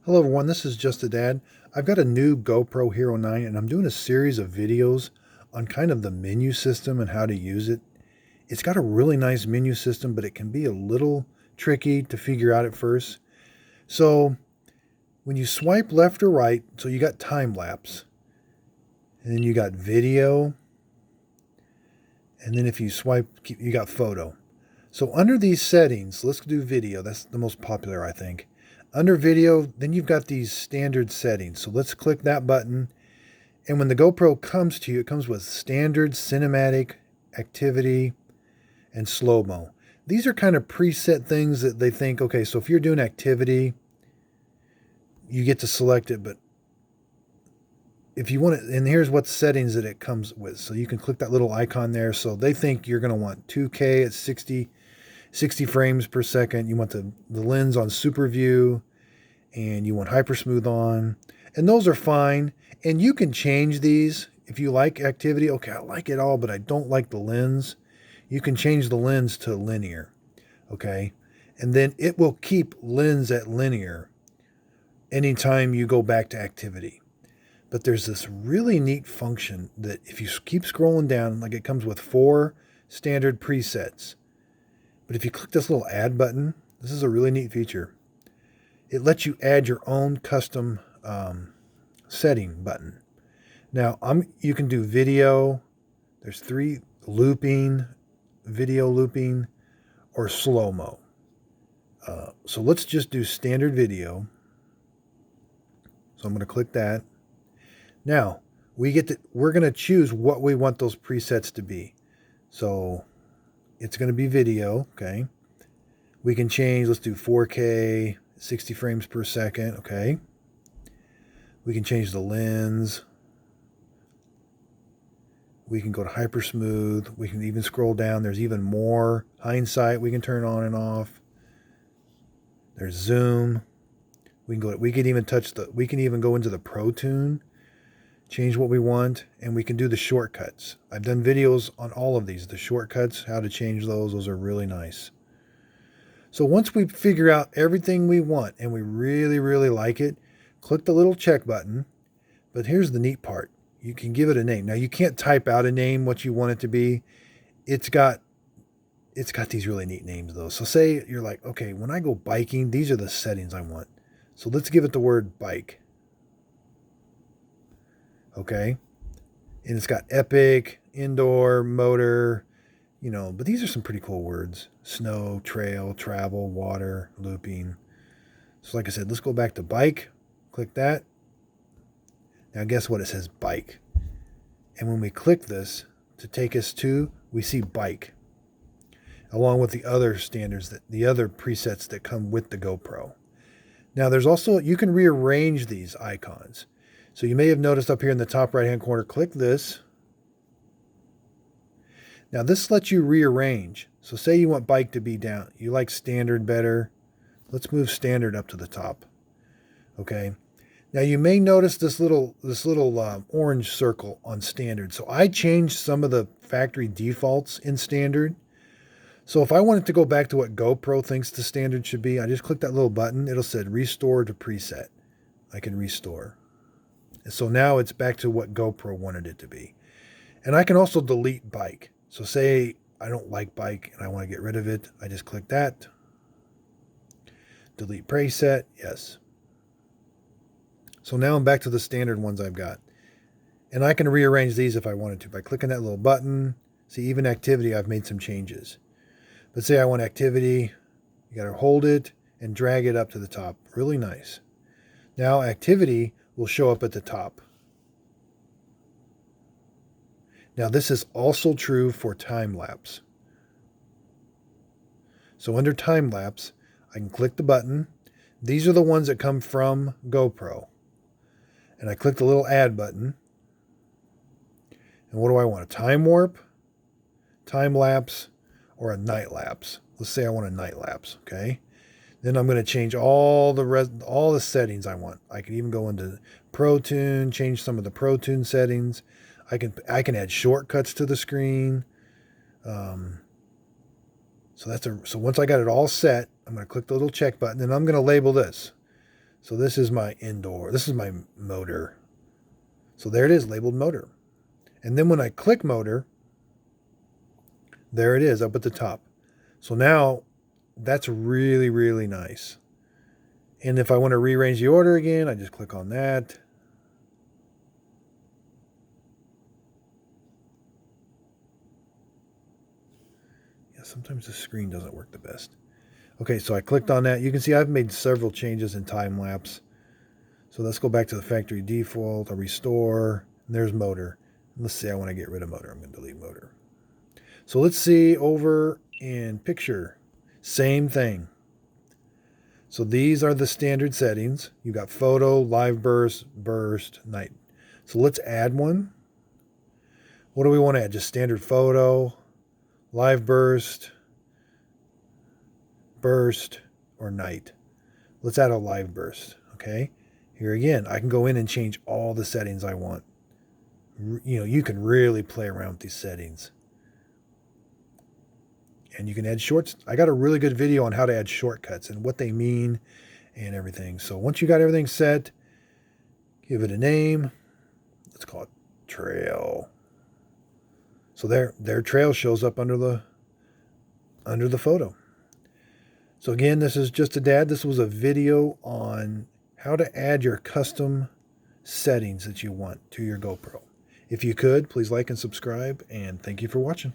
Hello everyone, this is Just a Dad. I've got a new GoPro Hero 9 and I'm doing a series of videos on kind of the menu system and how to use it. It's got a really nice menu system, but it can be a little tricky to figure out at first. So when you swipe left or right, so you got time lapse, and then you got video, and then if you swipe, you got photo. So under these settings, let's do video. That's the most popular, I think. Under video, then you've got these standard settings. So let's click that button. And when the GoPro comes to you, it comes with standard, cinematic, activity, and slow-mo. These are kind of preset things that they think, okay, so if you're doing activity, you get to select it. But if you want it, and here's what settings that it comes with. So you can click that little icon there. So they think you're going to want 2K at 60 frames per second. You want the lens on super view, and you want hyper smooth on, and those are fine. And you can change these if you like activity. Okay, I like it all, but I don't like the lens. You can change the lens to linear. Okay, and then it will keep lens at linear anytime you go back to activity. But there's this really neat function that if you keep scrolling down, like it comes with 4 standard presets. But if you click this little add button, this is a really neat feature. It lets you add your own custom setting button. Now, you can do video. There's 3: looping, video looping, or slow-mo. So let's just do standard video. So I'm going to click that. Now, we're going to choose what we want those presets to be. So it's going to be video, okay? We can change, let's do 4K, 60 frames per second, okay? We can change the lens. We can go to hyper smooth. We can even scroll down. There's even more hindsight we can turn on and off. There's zoom. We can even go into the Pro Tune, change what we want, and we can do the shortcuts. I've done videos on all of these, the shortcuts, how to change those. Those are really nice. So once we figure out everything we want and we really, really like it, click the little check button. But here's the neat part. You can give it a name. Now, you can't type out a name, what you want it to be. It's got these really neat names, though. So say you're like, okay, when I go biking, these are the settings I want. So let's give it the word bike. Okay. And it's got epic, indoor, motor, but these are some pretty cool words. Snow, trail, travel, water, looping. So like I said, let's go back to bike. Click that. Now guess what? It says bike. And when we click this to take us to, we see bike, along with the other standards, the other presets that come with the GoPro. Now there's also, you can rearrange these icons. So you may have noticed up here in the top right-hand corner, click this. Now this lets you rearrange. So say you want bike to be down. You like standard better. Let's move standard up to the top. Okay. Now you may notice this little orange circle on standard. So I changed some of the factory defaults in standard. So if I wanted to go back to what GoPro thinks the standard should be, I just click that little button. It'll say restore to preset. I can restore. And so now it's back to what GoPro wanted it to be. And I can also delete bike. So say I don't like bike and I want to get rid of it. I just click that. Delete preset. Yes. So now I'm back to the standard ones I've got. And I can rearrange these if I wanted to by clicking that little button. See, even activity, I've made some changes. But say I want activity. You got to hold it and drag it up to the top. Really nice. Now activity will show up at the top. Now this is also true for time lapse. So under time lapse, I can click the button. These are the ones that come from GoPro. And I click the little add button. And what do I want? A time warp, time lapse, or a night lapse? Let's say I want a night lapse, okay? Then I'm going to change all the settings I want. I can even go into Pro Tune, change some of the Pro Tune settings. I can add shortcuts to the screen. So once I got it all set, I'm going to click the little check button, and I'm going to label this. So this is my indoor. This is my motor. So there it is, labeled motor. And then when I click motor, there it is up at the top. So now that's really, really nice. And if I want to rearrange the order again, I just click on that. Yeah, sometimes the screen doesn't work the best. Okay, so I clicked on that. You can see I've made several changes in time lapse. So let's go back to the factory default. I'll restore. And there's motor. Let's say I want to get rid of motor. I'm going to delete motor. So let's see over in picture. Same thing. So these are the standard settings. You got photo, live burst, night. So let's add one. What do we want to add? Just standard photo, live burst, or night. Let's add a live burst. Okay. Here again, I can go in and change all the settings I want. You know, you can really play around with these settings. And you can add shorts. I got a really good video on how to add shortcuts and what they mean and everything. So once you got everything set, give it a name. Let's call it trail. So their trail shows up under the photo. So again, this is just a dad. This was a video on how to add your custom settings that you want to your GoPro. If you could, please like and subscribe, and thank you for watching.